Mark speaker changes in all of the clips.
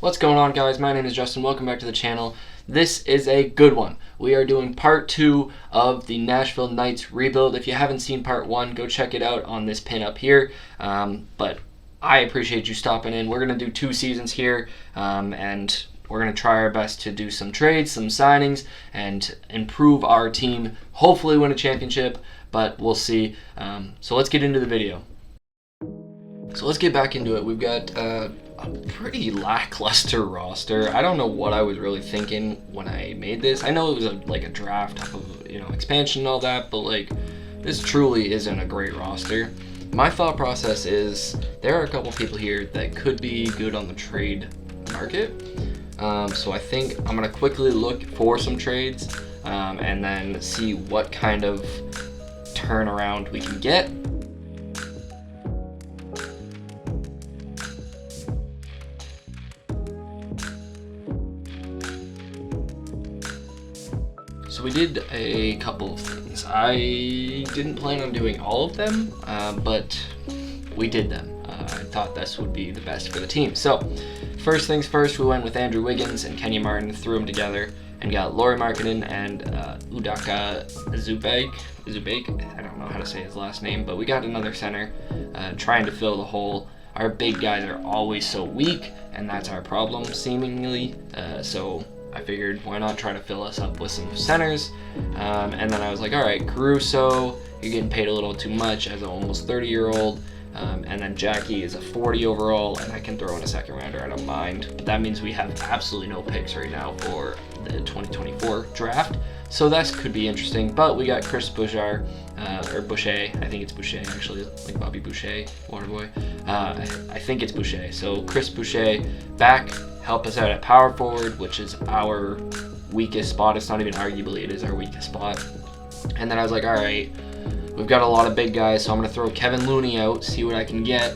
Speaker 1: What's going on, guys? My name is Justin. Welcome back to the channel. This is a good one. We are doing part 2 of the Nashville Knights rebuild. If you haven't seen part 1, go check it out on this pin up here. But I appreciate you stopping in. We're going to do 2 seasons here, and we're going to try our best to do some trades, some signings, and improve our team. Hopefully win a championship, but we'll see. So let's get into the video. So let's get back into it. We've got a pretty lackluster roster. I don't know what I was really thinking when I made this. I know it was like a draft type of expansion and all that, but like this truly isn't a great roster. My thought process is there are a couple people here that could be good on the trade market. So I think I'm gonna quickly look for some trades and then see what kind of turnaround we can get. So we did a couple of things. I didn't plan on doing all of them, but we did them. I thought this would be the best for the team. So first things first, we went with Andrew Wiggins and Kenny Martin, threw them together, and got Lauri Markkanen and Udaka Zubek. I don't know how to say his last name, but we got another center trying to fill the hole. Our big guys are always so weak, and that's our problem, seemingly. So I figured, why not try to fill us up with some centers? And then I was like, all right, Caruso, you're getting paid a little too much as an almost 30-year-old. And then Jackie is a 40 overall, and I can throw in a second rounder, I don't mind. But that means we have absolutely no picks right now for the 2024 draft. So that could be interesting. But we got Chris Boucher, or Boucher, I think it's Boucher actually, like Bobby Boucher, Waterboy. I think it's Boucher. So Chris Boucher back, help us out at power forward, which is our weakest spot. It's not even arguably, it is our weakest spot. And then I was like, all right, we've got a lot of big guys, so I'm going to throw Kevin Looney out, see what I can get.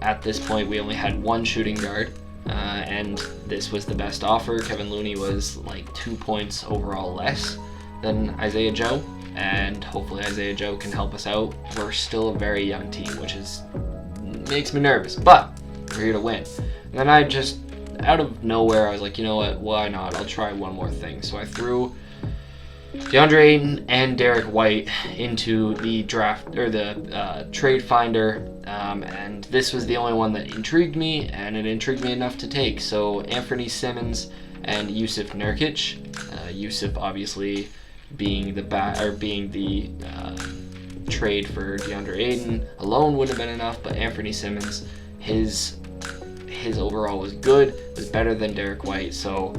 Speaker 1: At this point, we only had one shooting guard, and this was the best offer. Kevin Looney was like 2 points overall less than Isaiah Joe, and hopefully Isaiah Joe can help us out. We're still a very young team, which makes me nervous, but we're here to win. And then I just, out of nowhere, I was like, you know what, why not? I'll try one more thing. So I threw DeAndre Ayton and Derek White into the draft, or the trade finder, and this was the only one that intrigued me, and it intrigued me enough to take. So Anthony Simmons and Jusuf Nurkic. Jusuf obviously being the trade for DeAndre Ayton alone wouldn't have been enough, but Anthony Simmons, his overall was good, was better than Derek White, so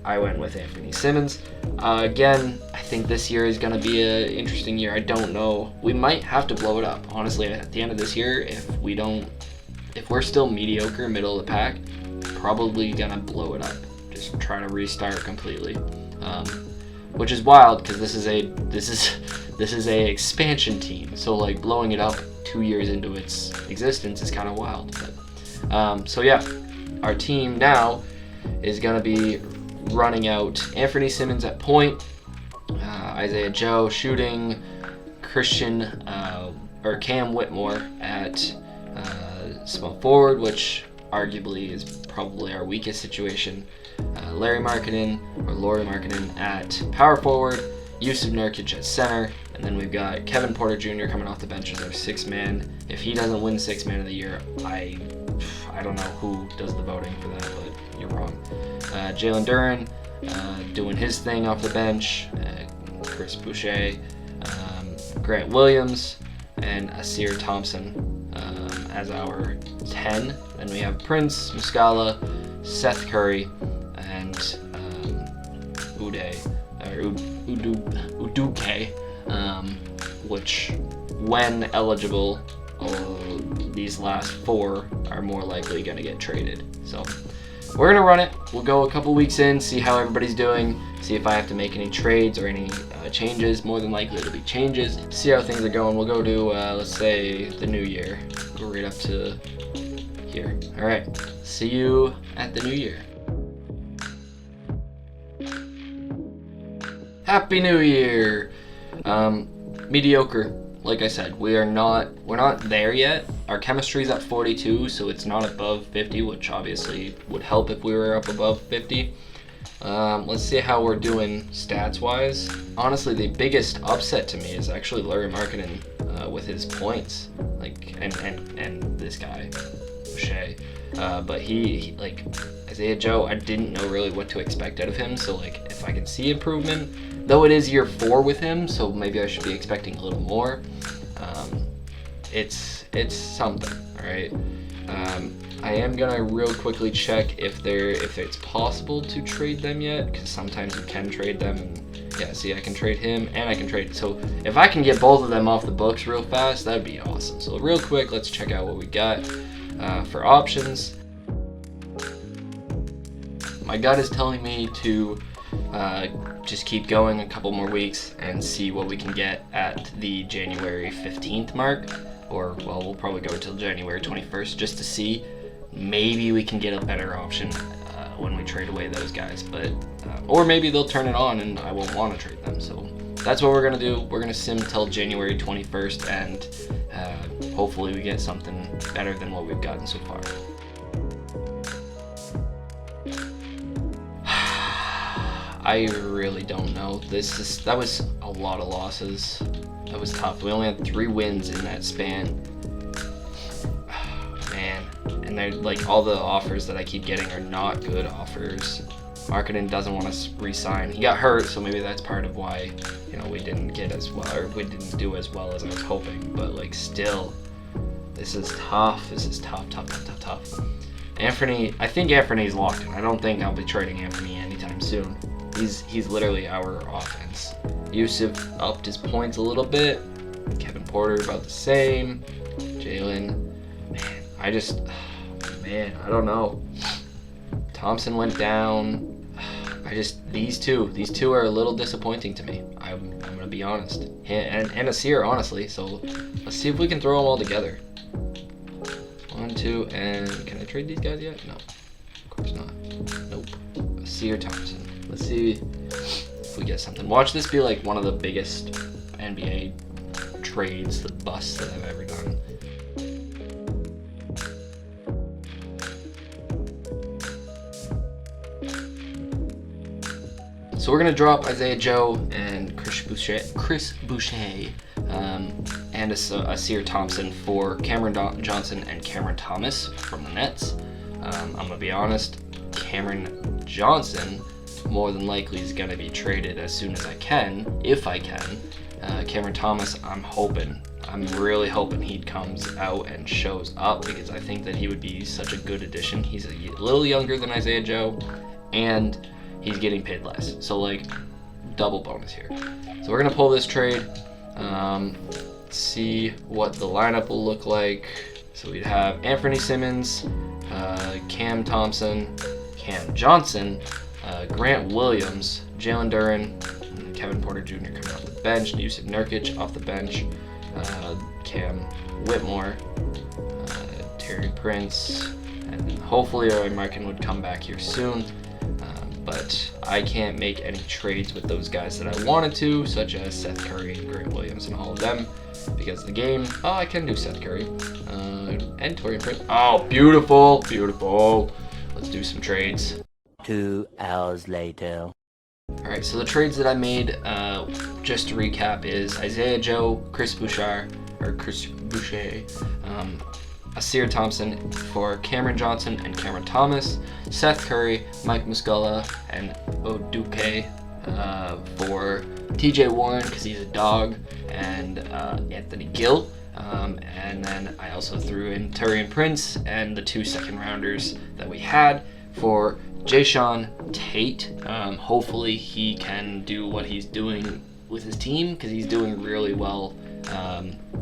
Speaker 1: I went with Anthony Simmons. Again, I think this year is going to be an interesting year. I don't know. We might have to blow it up. Honestly, at the end of this year, if we're still mediocre, middle of the pack, probably going to blow it up. Just try to restart completely. Which is wild because this is a expansion team. So like blowing it up 2 years into its existence is kind of wild. But so yeah, our team now is going to be running out Anthony Simmons at point, Isaiah Joe shooting, Cam Whitmore at small forward, which arguably is probably our weakest situation, Lauri Markkanen at power forward, Jusuf Nurkic at center, and then we've got Kevin Porter Jr. coming off the bench as our 6th man. If he doesn't win 6th man of the year, I don't know who does the voting for that, but you're wrong. Jalen Duren doing his thing off the bench, Chris Boucher, Grant Williams, and Asir Thompson as our 10. Then we have Prince, Muscala, Seth Curry, and Uduke, which when eligible, these last 4 are more likely going to get traded. So we're going to run it. We'll go a couple weeks in, see how everybody's doing, see if I have to make any trades or any changes. More than likely it'll be changes. See how things are going. We'll go to, let's say, the new year. Go right up to here. All right. See you at the new year. Happy New Year! Mediocre. Like I said, we're not there yet. our chemistry's at 42, so it's not above 50, which obviously would help if we were up above 50. Let's see how we're doing stats-wise. Honestly, the biggest upset to me is actually Larry Markkinen with his points, like, and this guy, Shea. But he like Isaiah Joe, I didn't know really what to expect out of him. So like, if I can see improvement, though it is year 4 with him, so maybe I should be expecting a little more. It's something, all right. I am gonna real quickly check if it's possible to trade them yet, because sometimes you can trade them. And yeah, see, I can trade him and I can trade. So if I can get both of them off the books real fast, that'd be awesome. So real quick, let's check out what we got for options. My gut is telling me to just keep going a couple more weeks and see what we can get at the January 15th mark, or well, we'll probably go until January 21st just to see. Maybe we can get a better option when we trade away those guys, but or maybe they'll turn it on and I won't want to trade them. So that's what we're gonna do. We're gonna sim till January 21st, and hopefully we get something better than what we've gotten so far. I really don't know. That was a lot of losses. That was tough. We only had 3 wins in that span. Man, and they're like, all the offers that I keep getting are not good offers. Markkinen doesn't want to re-sign. He got hurt, so maybe that's part of why, you know, we didn't get as well, or we didn't do as well as I was hoping. But like, still, this is tough. This is tough. Anthony, I think Anthony's locked in. I don't think I'll be trading Anthony anytime soon. He's literally our offense. Yusuf upped his points a little bit. Kevin Porter about the same. Jalen, man, I don't know. Thompson went down. These two are a little disappointing to me. I'm gonna be honest. And Asir, honestly. So let's see if we can throw them all together. 1, 2, and can I trade these guys yet? No, of course not. Nope. Asir Thompson. Let's see if we get something. Watch this be like one of the biggest NBA trades, the busts that I've ever done. So we're gonna drop Isaiah Joe and Chris Boucher, and Asir Thompson for Cameron Johnson and Cameron Thomas from the Nets. I'm gonna be honest, Cameron Johnson more than likely is gonna be traded as soon as I can, if I can. Cameron Thomas, I'm really hoping he comes out and shows up, because I think that he would be such a good addition. He's a little younger than Isaiah Joe, and he's getting paid less. So like, double bonus here. So we're gonna pull this trade. See what the lineup will look like. So we'd have Anthony Simmons, Cam Thompson, Cam Johnson, Grant Williams, Jalen Duren, Kevin Porter Jr. coming off the bench, Yusuf Nurkic off the bench, Cam Whitmore, Terry Prince, and hopefully Markkinen would come back here soon. But I can't make any trades with those guys that I wanted to, such as Seth Curry and Grant Williams and all of them, because the game, I can do Seth Curry, and Torian Prince. Oh, beautiful. Let's do some trades.
Speaker 2: 2 hours later.
Speaker 1: Alright, so the trades that I made, just to recap, is Isaiah Joe, Chris Boucher, Asir Thompson for Cameron Johnson and Cameron Thomas, Seth Curry, Mike Muscala, and Oduke for TJ Warren, because he's a dog, and Anthony Gill. And then I also threw in Turian Prince and the 2 second rounders that we had for Jayshawn Tate. Hopefully he can do what he's doing with his team, because he's doing really well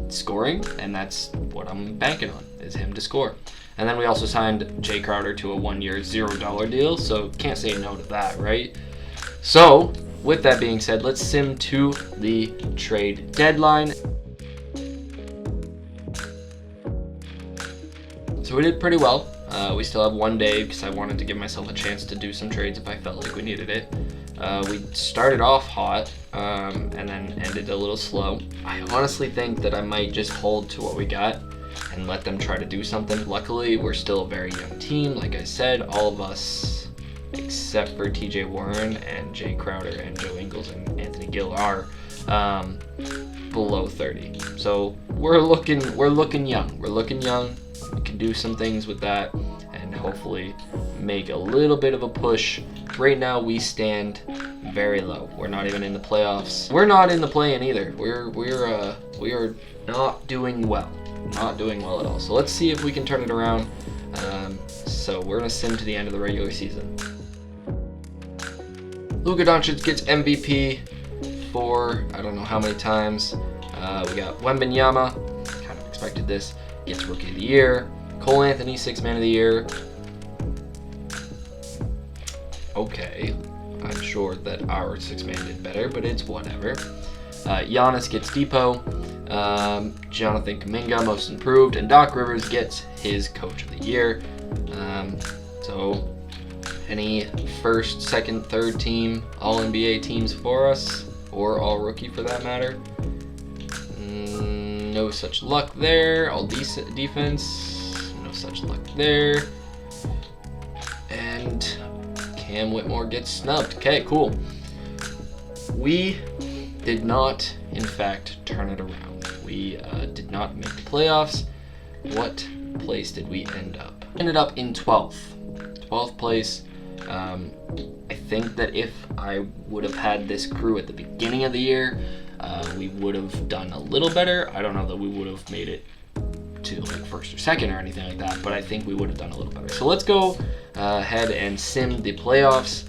Speaker 1: scoring, and that's what I'm banking on, is him to score. And then we also signed Jay Crowder to a 1-year $0 deal, so can't say no to that, right? So with that being said, let's sim to the trade deadline. So we did pretty well. We still have 1 day, because I wanted to give myself a chance to do some trades if I felt like we needed it. We started off hot, and then ended a little slow. I honestly think that I might just hold to what we got. and let them try to do something. Luckily, we're still a very young team. Like I said, all of us, except for TJ Warren and Jay Crowder and Joe Ingles and Anthony Gill, are below 30. So we're looking young. We're looking young. We can do some things with that and hopefully make a little bit of a push. Right now we stand very low. We're not even in the playoffs. We're not in the play-in either. We are not doing well. Not doing well at all. So let's see if we can turn it around. So we're gonna sim to the end of the regular season. Luka Doncic gets MVP for I don't know how many times. We got Wembanyama, kind of expected this, gets Rookie of the Year. Cole Anthony, Sixth Man of the Year. Okay, I'm sure that our Sixth Man did better, but it's whatever. Giannis gets Depot. Jonathan Kuminga, Most Improved, and Doc Rivers gets his Coach of the Year. So any first, second, third team, all NBA teams for us, or all rookie for that matter. No such luck there. All decent defense, no such luck there. And Cam Whitmore gets snubbed. Okay, cool. We did not, in fact, turn it around. We did not make the playoffs. What place did we end up? Ended up in 12th. 12th place. I think that if I would have had this crew at the beginning of the year, we would have done a little better. I don't know that we would have made it to like first or second or anything like that, but I think we would have done a little better. So let's go ahead and sim the playoffs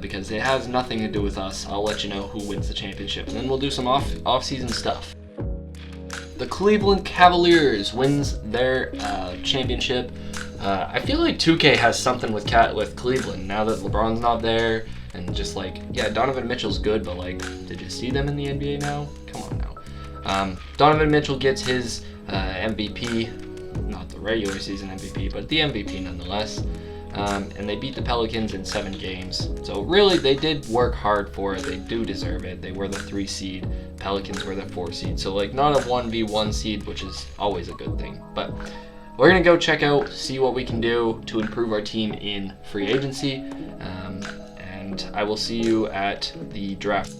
Speaker 1: because it has nothing to do with us. I'll let you know who wins the championship, and then we'll do some off-season stuff. The Cleveland Cavaliers wins their championship. I feel like 2K has something with Cleveland now that LeBron's not there, and just like, yeah, Donovan Mitchell's good, but like, did you see them in the NBA now? Come on now. Donovan Mitchell gets his MVP, not the regular season MVP, but the MVP nonetheless. And they beat the Pelicans in 7 games. So really, they did work hard for it. They do deserve it. They were the 3 seed. Pelicans were the 4 seed. So like, not a 1v1 seed, which is always a good thing. But we're gonna go check out, see what we can do to improve our team in free agency. And I will see you at the draft.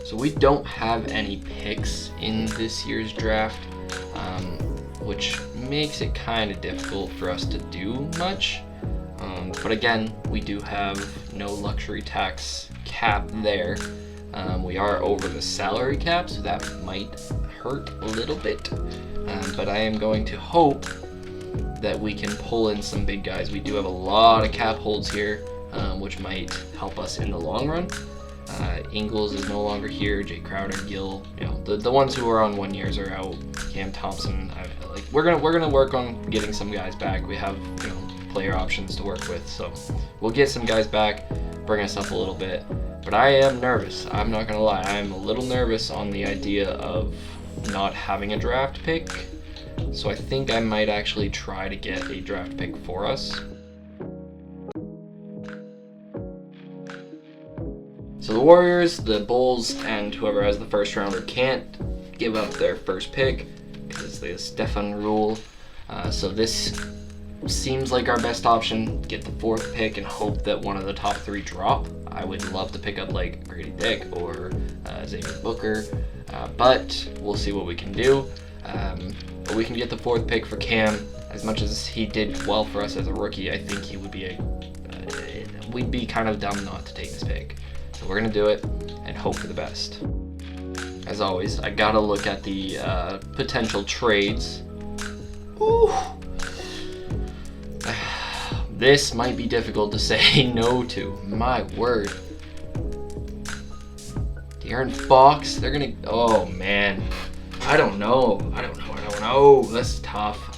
Speaker 1: So we don't have any picks in this year's draft, which makes it kind of difficult for us to do much. But again, we do have no luxury tax cap there. We are over the salary cap, so that might hurt a little bit. But I am going to hope that we can pull in some big guys. We do have a lot of cap holds here, which might help us in the long run. Ingles is no longer here. Jay Crowder, Gill, you know, the ones who are on 1 years are out. Cam Thompson, we're gonna work on getting some guys back. We have, you know, player options to work with, so we'll get some guys back, bring us up a little bit. But I am nervous. I'm not gonna lie. I'm a little nervous on the idea of not having a draft pick. So I think I might actually try to get a draft pick for us. So the Warriors, the Bulls, and whoever has the first rounder can't give up their first pick because it's the Stefan rule. So this seems like our best option. Get the 4th pick and hope that one of the top 3 drop. I would love to pick up like Grady Dick or Xavier Booker, but we'll see what we can do. But we can get the 4th pick for Cam. As much as he did well for us as a rookie, I think he would be we'd be kind of dumb not to take this pick. So we're gonna do it and hope for the best. As always, I gotta look at the potential trades. Ooh. This might be difficult to say no to. My word. De'Aaron Fox, they're gonna, oh man. I don't know. This is tough.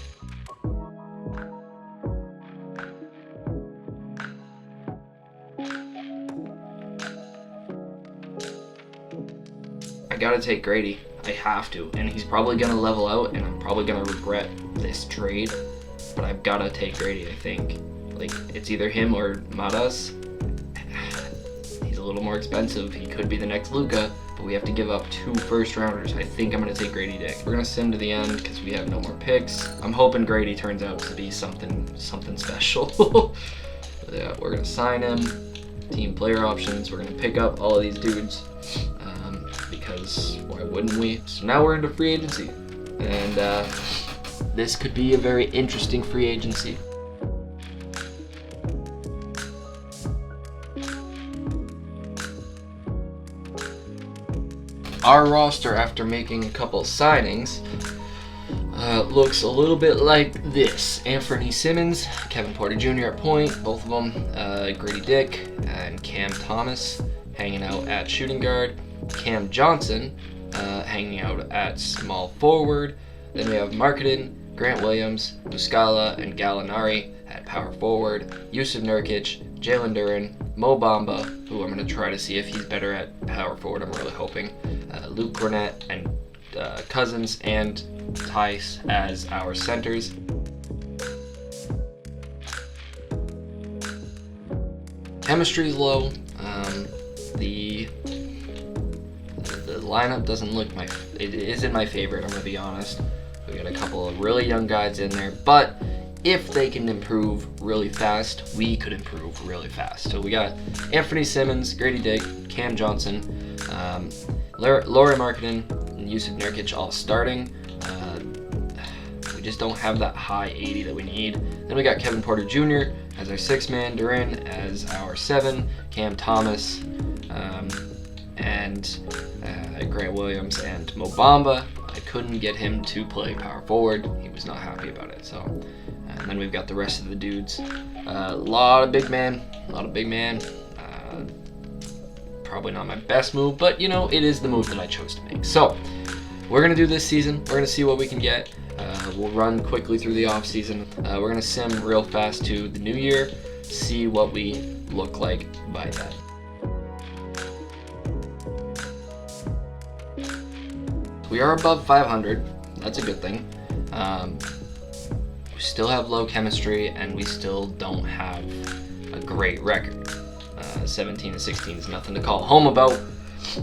Speaker 1: I gotta take Grady. I have to. And he's probably gonna level out, and I'm probably gonna regret this trade. But I've gotta take Grady, I think. Like, it's either him or Maras. He's a little more expensive. He could be the next Luka, but we have to give up 2 first-rounders. I think I'm going to take Grady Dick. We're going to sim to the end because we have no more picks. I'm hoping Grady turns out to be something special. Yeah, we're going to sign him. Team player options. We're going to pick up all of these dudes because why wouldn't we? So now we're into free agency. And this could be a very interesting free agency. Our roster, after making a couple signings, looks a little bit like this. Anthony Simmons, Kevin Porter Jr. at point, both of them, Grady Dick and Cam Thomas hanging out at shooting guard, Cam Johnson hanging out at small forward. Then we have Marketing, Grant Williams, Muscala, and Gallinari at power forward, Yusuf Nurkic, Jalen Duren, Mo Bamba, who I'm going to try to see if he's better at power forward, I'm really hoping, Luke Cornett, and Cousins, and Tice as our centers. Chemistry is low. The lineup doesn't look it isn't my favorite, I'm going to be honest. We got a couple of really young guys in there, but if they can improve really fast, we could improve really fast. So we got Anthony Simmons, Grady Dick, Cam Johnson, Lauri Markkanen, and Yusuf Nurkic all starting. We just don't have that high 80 that we need. Then we got Kevin Porter Jr. as our 6-man, Duren as our 7, Cam Thomas, and Grant Williams and Mo Bamba. I couldn't get him to play power forward. He was not happy about it. So, and then we've got the rest of the dudes. A lot of big man. Probably not my best move, but you know, it is the move that I chose to make. So, we're gonna do this season. We're gonna see what we can get. We'll run quickly through the off season. We're gonna sim real fast to the new year. See what we look like by then. We are above 500. That's a good thing. We still have low chemistry, and we still don't have a great record. 17-16 is nothing to call home about.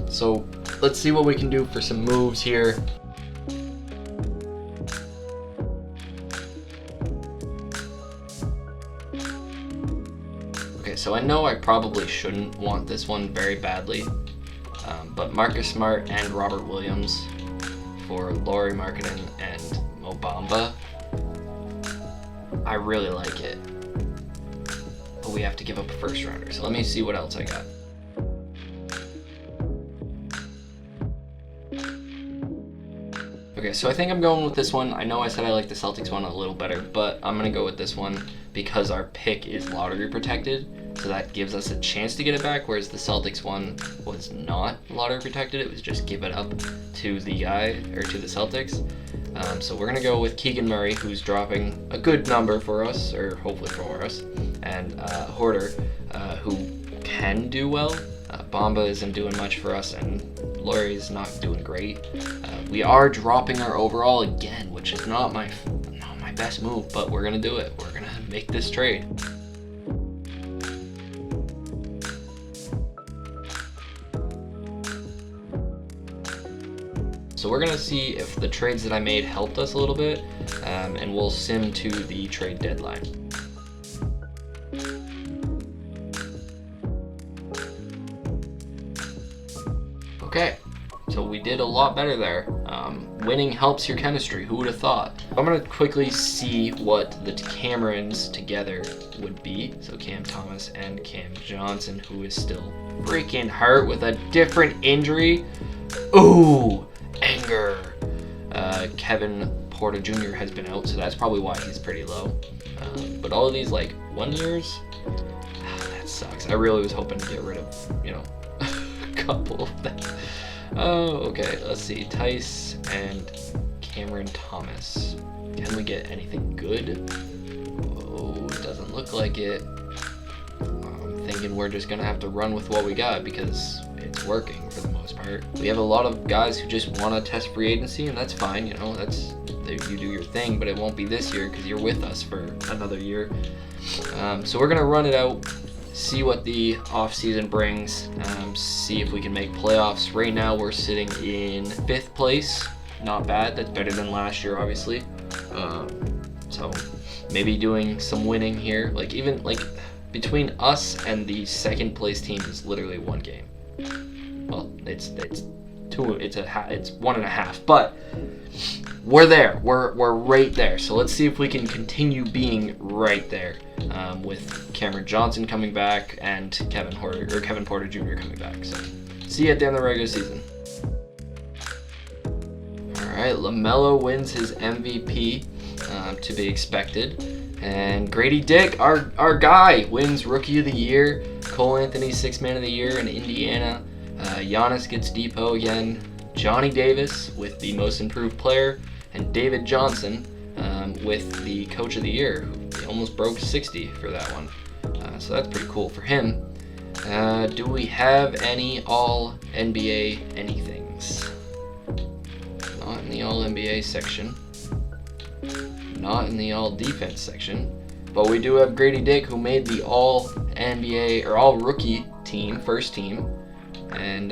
Speaker 1: So let's see what we can do for some moves here. Okay, so I know I probably shouldn't want this one very badly, but Marcus Smart and Robert Williams for Lauri Markkanen and Mo Bamba, I really like it. But we have to give up a first rounder, so let me see what else I got. Okay, so I think I'm going with this one. I know I said I like the Celtics one a little better, but I'm going to go with this one because our pick is lottery protected, so that gives us a chance to get it back, whereas the Celtics one was not lottery protected. It was just give it up to the guy, or to the Celtics. So we're going to go with Keegan Murray, who's dropping a good number for us, or hopefully for us, and Hoarder, who can do well. Bamba isn't doing much for us, and Lauri's not doing great. We are dropping our overall again, which is not my best move, but we're going to do it. We're going to make this trade. So we're going to see if the trades that I made helped us a little bit, and we'll sim to the trade deadline. Okay, so we did a lot better there. Winning helps your chemistry, who would have thought? I'm going to quickly see what the Camerons together would be. So Cam Thomas and Cam Johnson, who is still freaking hurt with a different injury. Ooh, anger. Kevin Porter Jr. has been out, so that's probably why he's pretty low. But all of these, like, 1 years, that sucks. I really was hoping to get rid of, you know, a couple of them. Oh, okay, let's see. Tice and Cameron Thomas. Can we get anything good? Oh, doesn't look like it. I'm thinking we're just gonna have to run with what we got because it's working for the most part. We have a lot of guys who just want to test free agency, and that's fine, you know, you do your thing, but it won't be this year because you're with us for another year. So we're gonna run it out, see what the off season brings, see if we can make playoffs. Right now we're sitting in 5th place. Not bad. That's better than last year, obviously. So maybe doing some winning here. Like even like between us and the 2nd place team is literally 1 game. Well, it's 2. It's 1.5. But we're there. We're right there. So let's see if we can continue being right there, with Cameron Johnson coming back and Kevin Porter Jr. coming back. So see you at the end of the regular season. All right, LaMelo wins his MVP, to be expected. And Grady Dick, our guy, wins Rookie of the Year. Cole Anthony, 6th Man of the Year in Indiana. Giannis gets Depot again. Johnny Davis with the Most Improved Player. And David Johnson with the Coach of the Year. He almost broke 60 for that one. So that's pretty cool for him. Do we have any All-NBA anythings? Not in the All-NBA section. Not in the All-Defense section. But we do have Grady Dick, who made the All-NBA or All-Rookie team, first team. And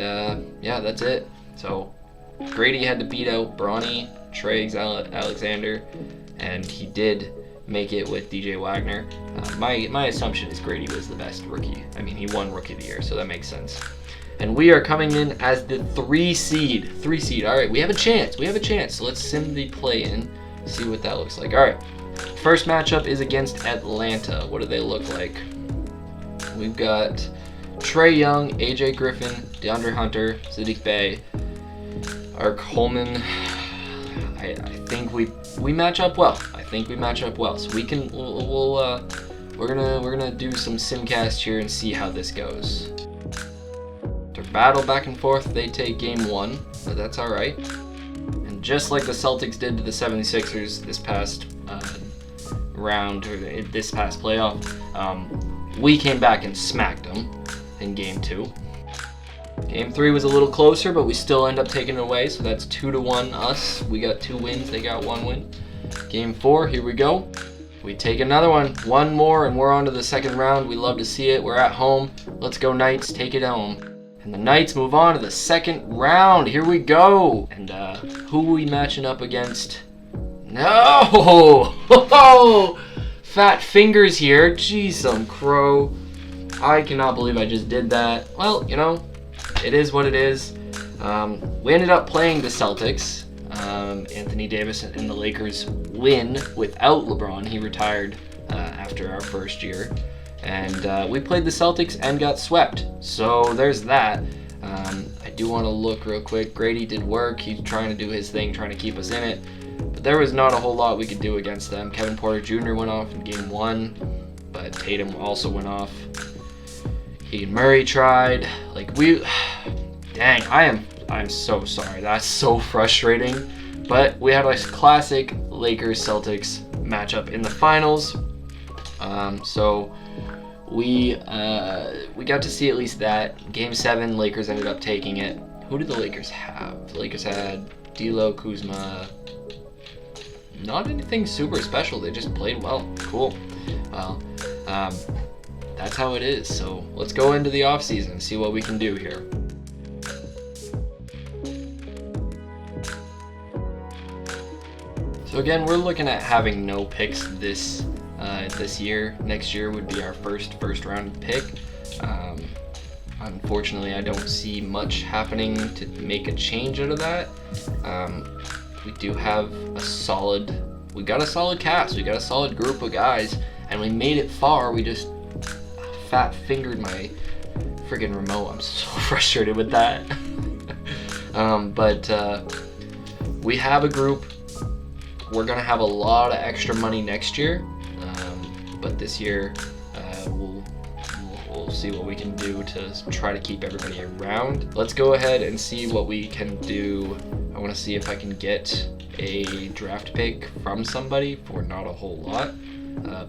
Speaker 1: yeah, that's it. So Grady had to beat out Bronny, Trey Alexander, and he did make it with DJ Wagner. My assumption is Grady was the best rookie. I mean, he won Rookie of the Year, so that makes sense. And we are coming in as the 3 seed. 3 seed. All right, we have a chance. So let's sim the play-in, see what that looks like. All right, first matchup is against Atlanta. What do they look like? We've got Trae Young, AJ Griffin, DeAndre Hunter, Sadiq Bey, Ark Coleman. I think we match up well. So we're gonna do some simcast here and see how this goes. To battle back and forth, they take game 1, but that's all right. And just like the Celtics did to the 76ers this past round, or this past playoff, we came back and smacked them in game 2. Game 3 was a little closer, but we still end up taking it away, so that's 2-1 us. We got 2 wins, they got 1 win. Game 4, here we go. We take another one more, and we're on to the 2nd round. We love to see it. We're at home. Let's go Knights, take it home. And the Knights move on to the 2nd round. Here we go. And who are we matching up against? No! Fat fingers here. Jeez, some crow. I cannot believe I just did that. Well, you know, it is what it is. We ended up playing the Celtics. Anthony Davis and the Lakers win without LeBron. He retired after our first year. And we played the Celtics and got swept. So there's that. I do want to look real quick. Grady did work. He's trying to do his thing, trying to keep us in it. But there was not a whole lot we could do against them. Kevin Porter Jr. went off in game 1. But Tatum also went off. Keegan Murray tried. Dang, I'm so sorry. That's so frustrating. But we had a classic Lakers-Celtics matchup in the finals. So we got to see at least that. Game 7, Lakers ended up taking it. Who did the Lakers have? The Lakers had D'Lo, Kuzma. Not anything super special. They just played well. Cool. Well, that's how it is. So let's go into the offseason and see what we can do here. So again, we're looking at having no picks this year. Next year would be our first round pick. Unfortunately, I don't see much happening to make a change out of that. We do have we got a solid cast. We got a solid group of guys, and we made it far. We just fat fingered my friggin' remote. I'm so frustrated with that. But we have a group. We're gonna have a lot of extra money next year, but this year we'll see what we can do to try to keep everybody around. Let's go ahead and see what we can do. I want to see if I can get a draft pick from somebody for not a whole lot.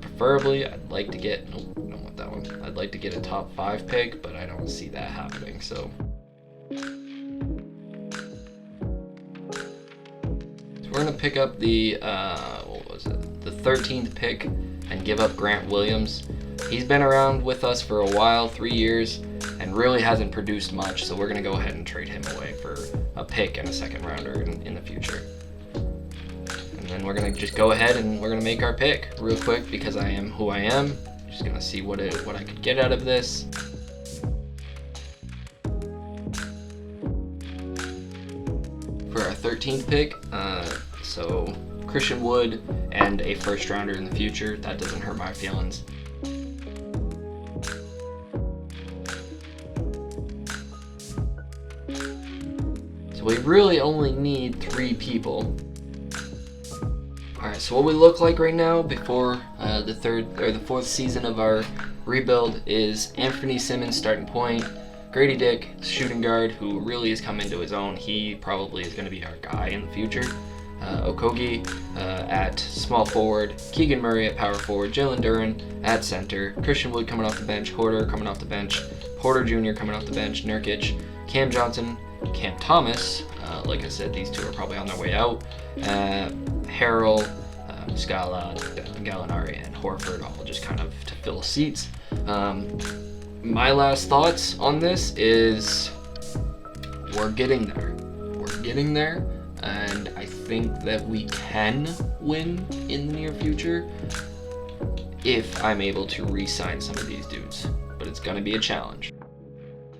Speaker 1: Preferably, I'd like to get, nope, I don't want that one. I'd like to get a top 5 pick, but I don't see that happening, so. We're we're gonna pick up the what was it? The 13th pick and give up Grant Williams. He's been around with us for a while, 3 years, and really hasn't produced much. So we're gonna go ahead and trade him away for a pick and a second rounder in the future. And then we're gonna just go ahead and we're gonna make our pick real quick because I am who I am. Just gonna see what I could get out of this. For our 13th pick, so Christian Wood and a first rounder in the future. That doesn't hurt my feelings. So we really only need 3 people. Alright, so what we look like right now before the 4th season of our rebuild is Anthony Simmons starting point, Grady Dick, shooting guard, who really has come into his own. He probably is going to be our guy in the future. Okogie at small forward, Keegan Murray at power forward, Jalen Duren at center, Christian Wood coming off the bench, Horter coming off the bench, Porter Jr. coming off the bench, Nurkic, Cam Johnson, Cam Thomas. Like I said, these 2 are probably on their way out. Harrell, Scala, Gallinari, and Horford all just kind of to fill seats. My last thoughts on this is we're getting there. We're getting there, and I think that we can win in the near future if I'm able to re-sign some of these dudes. But it's going to be a challenge.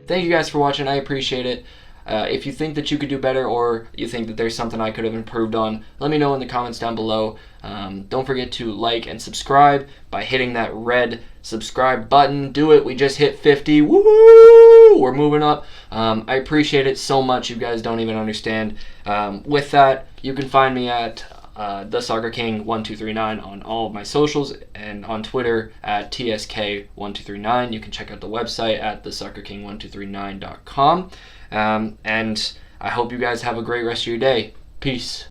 Speaker 1: Thank you guys for watching. I appreciate it. If you think that you could do better or you think that there's something I could have improved on, let me know in the comments down below. Don't forget to like and subscribe by hitting that red subscribe button. Do it. We just hit 50. Woo! We're moving up. I appreciate it so much. You guys don't even understand. With that, you can find me at the Soccer King 1239 on all of my socials and on Twitter at TSK1239. You can check out the website at thesoccerking1239.com. And I hope you guys have a great rest of your day. Peace.